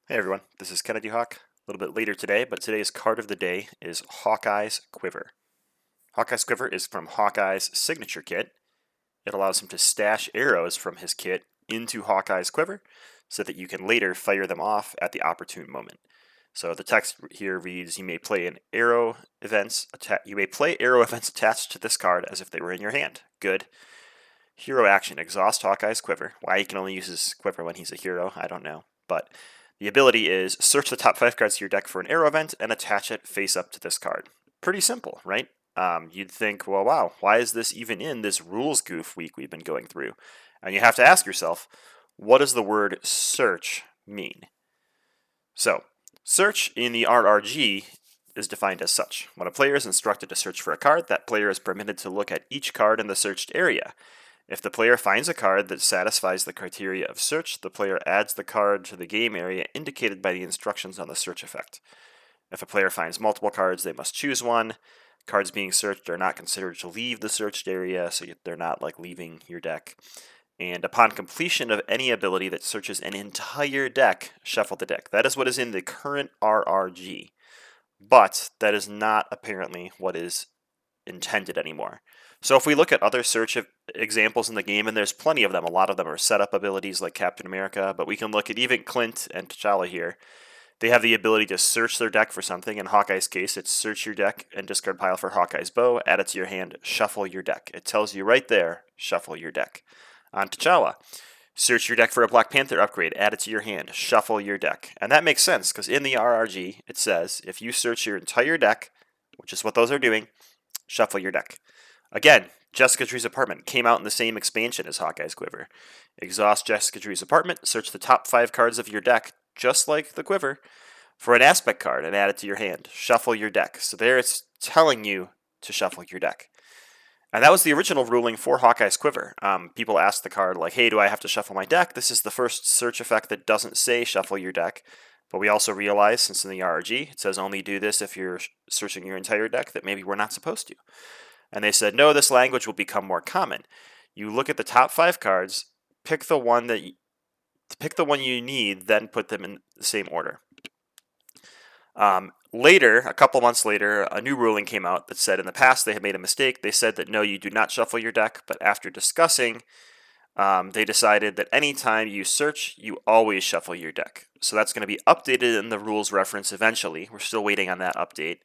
Hey everyone, this is Kennedy Hawk. A little bit later today, but today's card of the day is Hawkeye's Quiver. Hawkeye's Quiver is from Hawkeye's signature kit. It allows him to stash arrows from his kit into Hawkeye's Quiver so that you can later fire them off at the opportune moment. So the text here reads, you may play arrow events attached to this card as if they were in your hand. Good. Hero action, exhaust Hawkeye's Quiver. Why he can only use his quiver when he's a hero, I don't know. But the ability is search the top 5 cards of your deck for an arrow event and attach it face up to this card. Pretty simple, right? You'd think, well, wow, why is this even in this rules goof week we've been going through? And you have to ask yourself, what does the word search mean? So, search in the RRG is defined as such. When a player is instructed to search for a card, that player is permitted to look at each card in the searched area. If the player finds a card that satisfies the criteria of search, the player adds the card to the game area indicated by the instructions on the search effect. If a player finds multiple cards, they must choose one. Cards being searched are not considered to leave the searched area, so they're not like leaving your deck. And upon completion of any ability that searches an entire deck, shuffle the deck. That is what is in the current RRG. But that is not apparently what is intended anymore. So if we look at other search examples in the game, and there's plenty of them, a lot of them are setup abilities like Captain America, but we can look at even Clint and T'Challa here. They have the ability to search their deck for something. In Hawkeye's case, it's search your deck and discard pile for Hawkeye's bow, add it to your hand, shuffle your deck. It tells you right there, shuffle your deck. On T'Challa, search your deck for a Black Panther upgrade, add it to your hand, shuffle your deck. And that makes sense, because in the RRG, it says, if you search your entire deck, which is what those are doing, shuffle your deck. Again, Jessica Drew's Apartment came out in the same expansion as Hawkeye's Quiver. Exhaust Jessica Drew's Apartment, search the top 5 cards of your deck, just like the Quiver, for an aspect card and add it to your hand. Shuffle your deck. So there it's telling you to shuffle your deck. And that was the original ruling for Hawkeye's Quiver. People asked the card, like, hey, do I have to shuffle my deck? This is the first search effect that doesn't say shuffle your deck. But we also realize, since in the RRG, it says only do this if you're searching your entire deck, that maybe we're not supposed to. And they said, no, this language will become more common. You look at the top 5 cards, pick the one you need, then put them in the same order. Later, a couple months later, a new ruling came out that said in the past they had made a mistake. They said that no, you do not shuffle your deck, but after discussing, they decided that anytime you search, you always shuffle your deck. So that's going to be updated in the rules reference eventually. We're still waiting on that update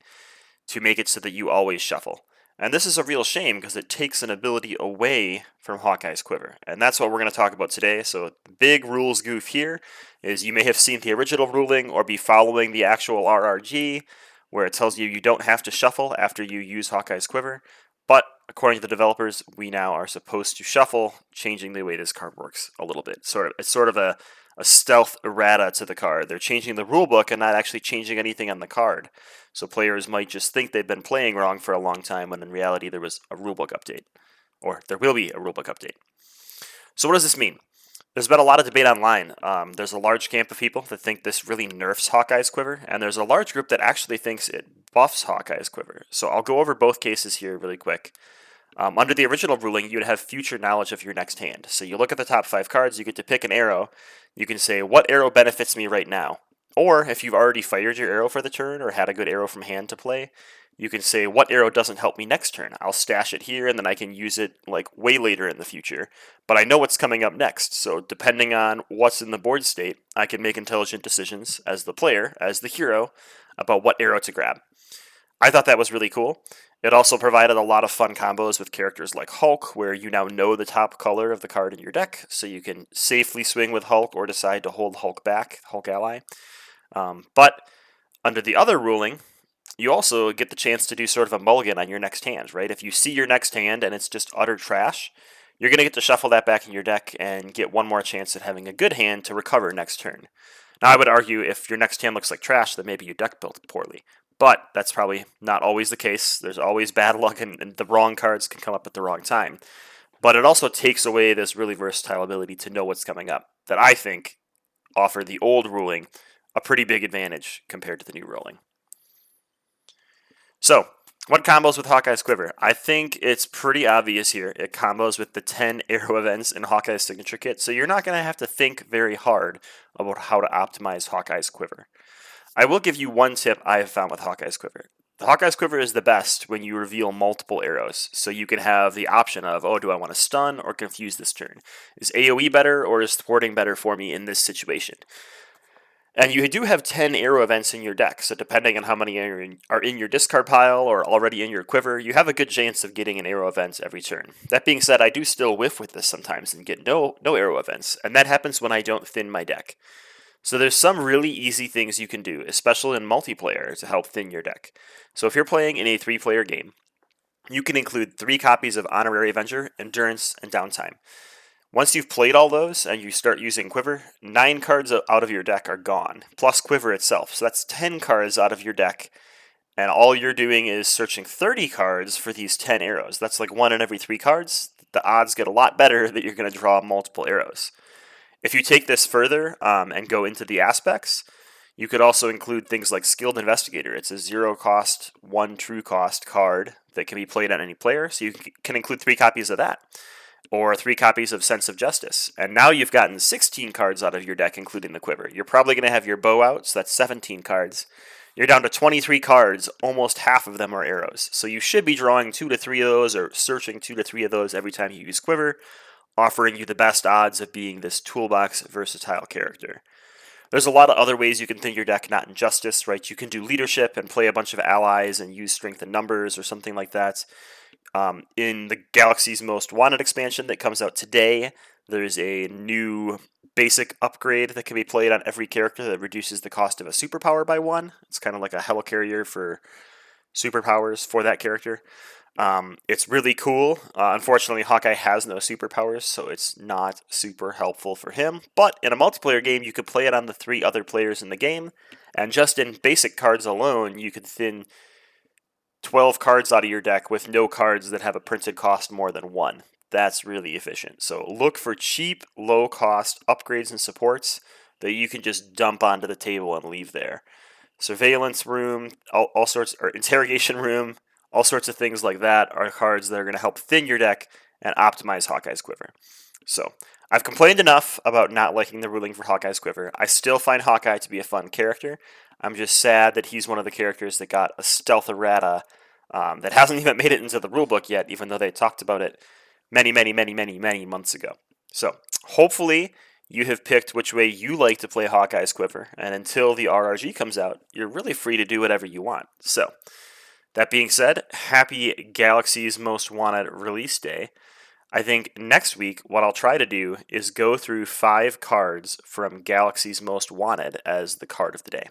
to make it so that you always shuffle. And this is a real shame because it takes an ability away from Hawkeye's Quiver. And that's what we're going to talk about today. So the big rules goof here is you may have seen the original ruling or be following the actual RRG where it tells you you don't have to shuffle after you use Hawkeye's Quiver. But according to the developers, we now are supposed to shuffle, changing the way this card works a little bit. It's sort of a stealth errata to the card. They're changing the rulebook and not actually changing anything on the card. So players might just think they've been playing wrong for a long time when in reality there was a rulebook update. Or there will be a rulebook update. So what does this mean? There's been a lot of debate online. There's a large camp of people that think this really nerfs Hawkeye's Quiver, and there's a large group that actually thinks it buffs Hawkeye's Quiver. So I'll go over both cases here really quick. Under the original ruling, you would have future knowledge of your next hand. So you look at the top 5 cards, you get to pick an arrow. You can say, what arrow benefits me right now? Or if you've already fired your arrow for the turn or had a good arrow from hand to play, you can say, what arrow doesn't help me next turn? I'll stash it here and then I can use it like way later in the future. But I know what's coming up next, so depending on what's in the board state, I can make intelligent decisions as the player, as the hero, about what arrow to grab. I thought that was really cool. It also provided a lot of fun combos with characters like Hulk, where you now know the top color of the card in your deck, so you can safely swing with Hulk or decide to hold Hulk back, Hulk ally. But under the other ruling, you also get the chance to do sort of a mulligan on your next hand, right? If you see your next hand and it's just utter trash, you're going to get to shuffle that back in your deck and get one more chance at having a good hand to recover next turn. Now, I would argue if your next hand looks like trash, then maybe you deck built poorly. But that's probably not always the case. There's always bad luck, and the wrong cards can come up at the wrong time. But it also takes away this really versatile ability to know what's coming up that I think offered the old ruling a pretty big advantage compared to the new ruling. So What combos with Hawkeye's Quiver? I think it's pretty obvious here. It combos with the 10 arrow events in Hawkeye's signature kit, so you're not going to have to think very hard about how to optimize Hawkeye's Quiver. I will give you one tip I have found with Hawkeye's Quiver. The Hawkeye's Quiver is the best when you reveal multiple arrows, so you can have the option of, oh, do I want to stun or confuse this turn? Is AoE better or is thwarting better for me in this situation? And you do have 10 arrow events in your deck, so depending on how many are in your discard pile or already in your quiver, you have a good chance of getting an arrow event every turn. That being said, I do still whiff with this sometimes and get no arrow events, and that happens when I don't thin my deck. So there's some really easy things you can do, especially in multiplayer, to help thin your deck. So if you're playing in a 3-player game, you can include 3 copies of Honorary Avenger, Endurance, and Downtime. Once you've played all those and you start using Quiver, 9 cards out of your deck are gone, plus Quiver itself. So that's 10 cards out of your deck, and all you're doing is searching 30 cards for these 10 arrows. That's like 1 in every 3 cards. The odds get a lot better that you're going to draw multiple arrows. If you take this further and go into the aspects, you could also include things like Skilled Investigator. It's a 0-cost, 1 true cost card that can be played on any player, so you can include 3 copies of that. Or 3 copies of Sense of Justice. And now you've gotten 16 cards out of your deck, including the Quiver. You're probably going to have your bow out, so that's 17 cards. You're down to 23 cards, almost half of them are arrows. So you should be drawing 2 to 3 of those, or searching 2 to 3 of those every time you use Quiver, offering you the best odds of being this toolbox versatile character. There's a lot of other ways you can thin your deck, not in Justice, right? You can do Leadership and play a bunch of allies and use Strength in Numbers or something like that. In the Galaxy's Most Wanted expansion that comes out today, there's a new basic upgrade that can be played on every character that reduces the cost of a superpower by 1. It's kind of like a helicarrier for superpowers for that character. It's really cool. Unfortunately, Hawkeye has no superpowers, so it's not super helpful for him. But in a multiplayer game, you could play it on the 3 other players in the game, and just in basic cards alone, you could thin 12 cards out of your deck with no cards that have a printed cost more than 1. That's really efficient. So look for cheap, low-cost upgrades and supports that you can just dump onto the table and leave there. Surveillance Room, all sorts, or Interrogation Room, all sorts of things like that are cards that are going to help thin your deck and optimize Hawkeye's Quiver. So I've complained enough about not liking the ruling for Hawkeye's Quiver. I still find Hawkeye to be a fun character. I'm just sad that he's one of the characters that got a stealth errata that hasn't even made it into the rulebook yet, even though they talked about it many months ago. So hopefully you have picked which way you like to play Hawkeye's Quiver, and until the RRG comes out, you're really free to do whatever you want. So that being said, happy Galaxy's Most Wanted release day. I think next week what I'll try to do is go through 5 cards from Galaxy's Most Wanted as the card of the day.